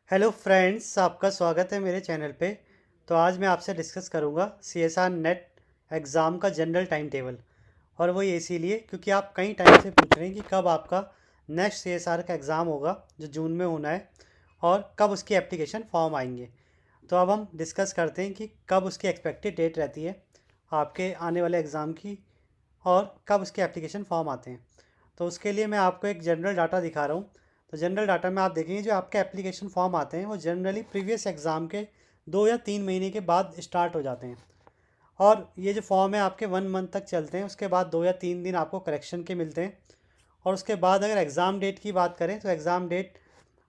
Hello friends, आपका स्वागत है मेरे चैनल पे। तो आज मैं आपसे डिस्कस करूंगा सीएसआर नेट एग्ज़ाम का जनरल टाइम टेबल। और वो ये इसीलिए क्योंकि आप कई टाइम से पूछ रहे हैं कि कब आपका नेक्स्ट सीएसआर का एग्ज़ाम होगा जो जून में होना है, और कब उसकी एप्लीकेशन फॉर्म आएंगे। तो अब हम डिस्कस करते हैं कि कब उसकी एक्सपेक्टेड डेट रहती है आपके आने वाले एग्ज़ाम की, और कब उसके एप्लीकेशन फॉर्म आते हैं। तो उसके लिए मैं आपको एक जनरल डाटा दिखा रहा हूँ। तो जनरल डाटा में आप देखेंगे जो आपके एप्लीकेशन फॉर्म आते हैं वो जनरली प्रीवियस एग्ज़ाम के 2 या 3 महीने के बाद स्टार्ट हो जाते हैं। और ये जो फॉर्म है आपके 1 मंथ तक चलते हैं, उसके बाद 2 या 3 दिन आपको करेक्शन के मिलते हैं। और उसके बाद अगर एग्ज़ाम डेट की बात करें तो एग्ज़ाम डेट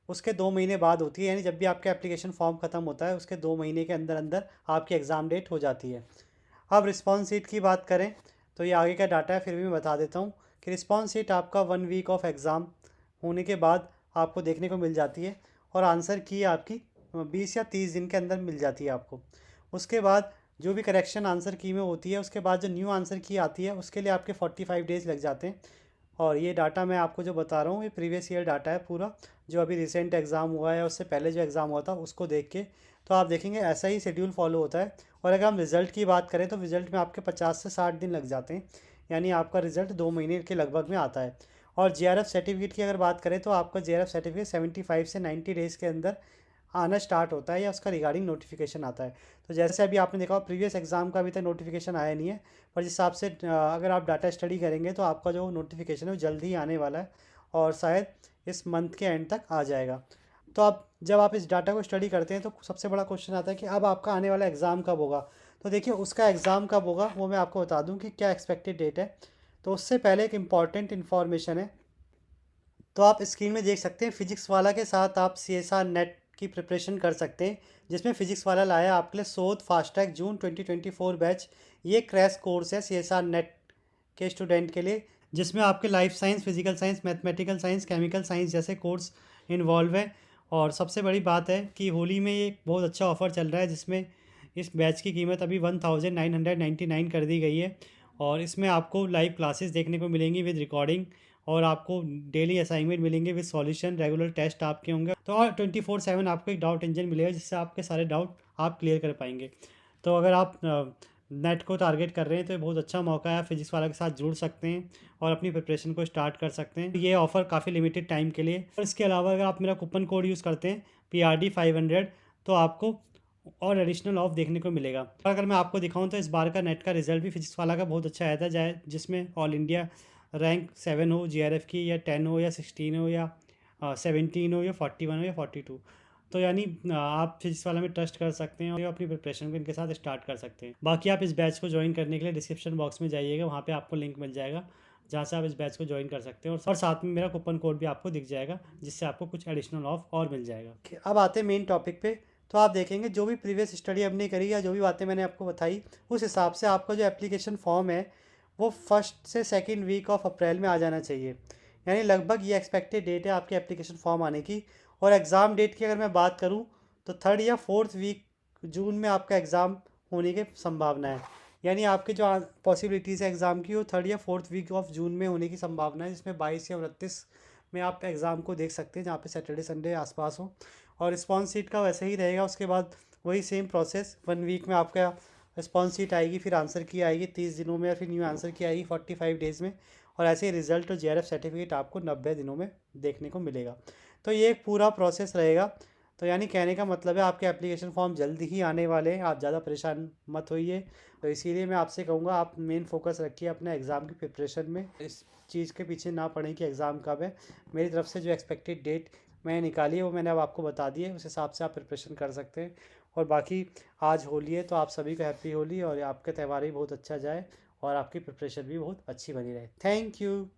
उसके 2 महीने बाद होती है, यानी जब भी आपका एप्लीकेशन फॉर्म ख़त्म होता है उसके 2 महीने के अंदर अंदर आपकी एग्ज़ाम डेट हो जाती है। अब रिस्पॉन्स सीट की बात करें तो ये आगे का डाटा है, फिर भी मैं बता देता हूँ कि रिस्पॉन्स सीट आपका 1 वीक ऑफ एग्ज़ाम होने के बाद आपको देखने को मिल जाती है। और आंसर की आपकी 20 या 30 दिन के अंदर मिल जाती है आपको। उसके बाद जो भी करेक्शन आंसर की में होती है, उसके बाद जो न्यू आंसर की आती है उसके लिए आपके 45 डेज़ लग जाते हैं। और ये डाटा मैं आपको जो बता रहा हूँ ये प्रीवियस ईयर डाटा है पूरा, जो अभी रिसेंट एग्ज़ाम हुआ है, उससे पहले जो एग्ज़ाम हुआ था उसको देख के। तो आप देखेंगे ऐसा ही शेड्यूल फॉलो होता है। और अगर हम रिज़ल्ट की बात करें तो रिज़ल्ट में आपके 50 से 60 दिन लग जाते हैं, यानी आपका रिज़ल्ट 2 महीने के लगभग में आता है। और जेआरएफ सर्टिफिकेट की अगर बात करें तो आपका जेआरएफ सर्टिफिकेट 75 से 90 डेज़ के अंदर आना स्टार्ट होता है, या उसका रिगार्डिंग नोटिफिकेशन आता है। तो जैसे अभी आपने देखा प्रीवियस एग्ज़ाम का अभी तक नोटिफिकेशन आया नहीं है, पर जिस हिसाब से अगर आप डाटा स्टडी करेंगे तो आपका जो नोटिफिकेशन है वो जल्द ही आने वाला है, और शायद इस मंथ के एंड तक आ जाएगा। तो अब जब आप इस डाटा को स्टडी करते हैं तो सबसे बड़ा क्वेश्चन आता है कि अब आपका आने वाला एग्ज़ाम कब होगा। तो देखिए उसका एग्ज़ाम कब होगा वो मैं आपको बता दूं कि क्या एक्सपेक्टेड डेट है। तो उससे पहले एक इम्पॉर्टेंट इन्फॉर्मेशन है। तो आप स्क्रीन में देख सकते हैं फिजिक्स वाला के साथ आप सीएसआर नेट की प्रिपरेशन कर सकते हैं, जिसमें फिजिक्स वाला लाया आपके लिए शोध फास्ट ट्रैक जून 2024 बैच। ये क्रैश कोर्स है सीएसआर नेट के स्टूडेंट के लिए, जिसमें आपके life science, physical science, mathematical science, chemical science जैसे कोर्स इन्वॉल्व है। और सबसे बड़ी बात है कि होली में ये बहुत अच्छा ऑफ़र चल रहा है, जिसमें इस बैच की कीमत अभी 1999 कर दी गई है। और इसमें आपको लाइव क्लासेस देखने को मिलेंगी विद रिकॉर्डिंग, और आपको डेली असाइनमेंट मिलेंगे विद सॉल्यूशन, रेगुलर टेस्ट आपके होंगे। तो और 24/7 आपको एक डाउट इंजन मिलेगा जिससे आपके सारे डाउट आप क्लियर कर पाएंगे। तो अगर आप नेट को टारगेट कर रहे हैं तो ये बहुत अच्छा मौका है, फिजिक्स वाला के साथ जुड़ सकते हैं और अपनी प्रिपरेशन को स्टार्ट कर सकते हैं। ये ऑफ़र काफ़ी लिमिटेड टाइम के लिए। और इसके अलावा अगर आप मेरा कूपन कोड यूज़ करते हैं PRD500, तो आपको और एडिशनल ऑफ देखने को मिलेगा। अगर मैं आपको दिखाऊं तो इस बार का नेट का रिजल्ट भी फिजिक्स वाला का बहुत अच्छा आया था, जाए जिसमें ऑल इंडिया रैंक 7 हो जीआरएफ की, या 10 हो, या 16 हो, या 17 हो, या 41 हो, या 42। तो यानी आप फिजिक्स वाला में ट्रस्ट कर सकते हैं और अपनी प्रिपरेशन को इनके साथ स्टार्ट कर सकते हैं। बाकी आप इस बैच को ज्वाइन करने के लिए डिस्क्रिप्शन बॉक्स में जाइएगा, वहाँ पे आपको लिंक मिल जाएगा जहाँ से आप इस बैच को ज्वाइन कर सकते हैं। और साथ में मेरा कूपन कोड भी आपको दिख जाएगा, जिससे आपको कुछ एडिशनल ऑफ और मिल जाएगा। अब आते हैं मेन टॉपिक पे। तो आप देखेंगे जो भी प्रीवियस स्टडी हमने करी या जो भी बातें मैंने आपको बताई, उस हिसाब से आपका जो एप्लीकेशन फॉर्म है वो 1 से 2 वीक ऑफ अप्रैल में आ जाना चाहिए। यानी लगभग ये एक्सपेक्टेड डेट है आपके एप्लीकेशन फॉर्म आने की। और एग्ज़ाम डेट की अगर मैं बात करूँ तो 3rd या 4th वीक जून में आपका एग्ज़ाम होने की संभावना है। यानी आपकी जो पॉसिबिलिटीज़ है एग्ज़ाम की वो 3rd या 4th वीक ऑफ जून में होने की संभावना है, जिसमें 22 या 29 में आप एग्ज़ाम को देख सकते हैं, जहाँ पे सैटरडे संडे आसपास हो। और रिस्पॉन्स सीट का वैसे ही रहेगा। उसके बाद वही सेम प्रोसेस, 1 वीक में आपका रिस्पॉन्स सीट आएगी, फिर आंसर की आएगी 30 दिनों में, और फिर न्यू आंसर की आएगी 45 डेज़ में। और ऐसे ही रिजल्ट और जेआरएफ सर्टिफिकेट आपको 90 दिनों में देखने को मिलेगा। तो ये एक पूरा प्रोसेस रहेगा। तो यानी कहने का मतलब है आपके एप्लीकेशन फॉर्म जल्दी ही आने वाले हैं, आप ज़्यादा परेशान मत होइए। तो इसीलिए मैं आपसे कहूँगा आप मेन फोकस रखिए अपने एग्ज़ाम की प्रिपरेशन में, इस चीज़ के पीछे ना पड़ें कि एग्ज़ाम कब है। मेरी तरफ से जो एक्सपेक्टेड डेट मैंने निकाली है वो मैंने अब आपको बता दी है, उस हिसाब से आप प्रिपरेशन कर सकते हैं। और बाकी आज होली है तो आप सभी को हैप्पी होली, और आपका त्यौहार भी बहुत अच्छा जाए और आपकी प्रिपरेशन भी बहुत अच्छी बनी रहे। Thank you.